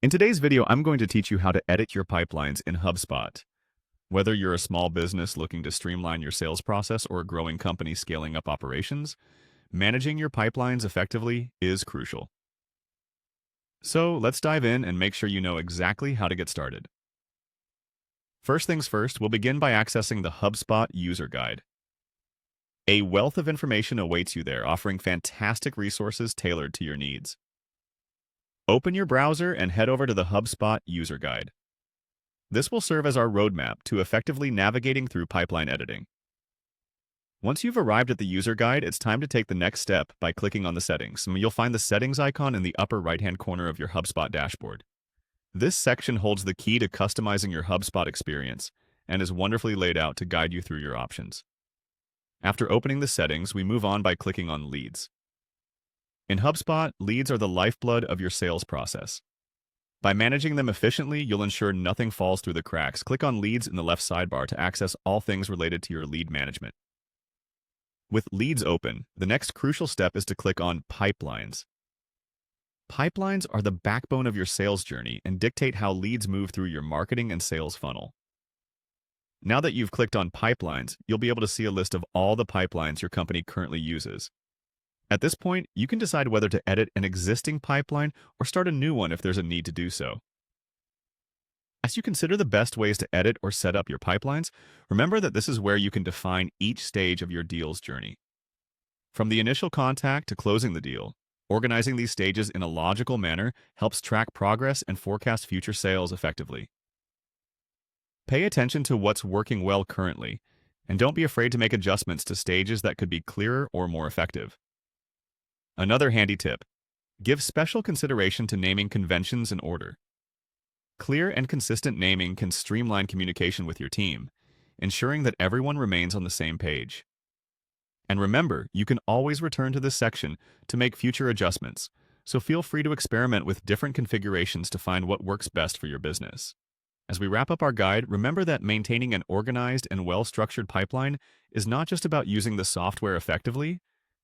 In today's video, I'm going to teach you how to edit your pipelines in HubSpot. Whether you're a small business looking to streamline your sales process or a growing company scaling up operations, managing your pipelines effectively is crucial. So let's dive in and make sure you know exactly how to get started. First things first, we'll begin by accessing the HubSpot user guide. A wealth of information awaits you there, offering fantastic resources tailored to your needs. Open your browser and head over to the HubSpot user guide. This will serve as our roadmap to effectively navigating through pipeline editing. Once you've arrived at the user guide, it's time to take the next step by clicking on the settings. You'll find the settings icon in the upper right-hand corner of your HubSpot dashboard. This section holds the key to customizing your HubSpot experience and is wonderfully laid out to guide you through your options. After opening the settings, we move on by clicking on Leads. In HubSpot, leads are the lifeblood of your sales process. By managing them efficiently, you'll ensure nothing falls through the cracks. Click on Leads in the left sidebar to access all things related to your lead management. With Leads open, the next crucial step is to click on Pipelines. Pipelines are the backbone of your sales journey and dictate how leads move through your marketing and sales funnel. Now that you've clicked on Pipelines, you'll be able to see a list of all the pipelines your company currently uses. At this point, you can decide whether to edit an existing pipeline or start a new one if there's a need to do so. As you consider the best ways to edit or set up your pipelines, remember that this is where you can define each stage of your deal's journey. From the initial contact to closing the deal, organizing these stages in a logical manner helps track progress and forecast future sales effectively. Pay attention to what's working well currently, and don't be afraid to make adjustments to stages that could be clearer or more effective. Another handy tip: give special consideration to naming conventions and order. Clear and consistent naming can streamline communication with your team, ensuring that everyone remains on the same page. And remember, you can always return to this section to make future adjustments, so feel free to experiment with different configurations to find what works best for your business. As we wrap up our guide, remember that maintaining an organized and well-structured pipeline is not just about using the software effectively.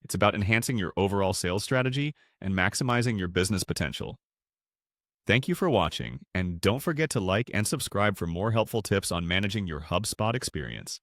It's about enhancing your overall sales strategy and maximizing your business potential. Thank you for watching, and don't forget to like and subscribe for more helpful tips on managing your HubSpot experience.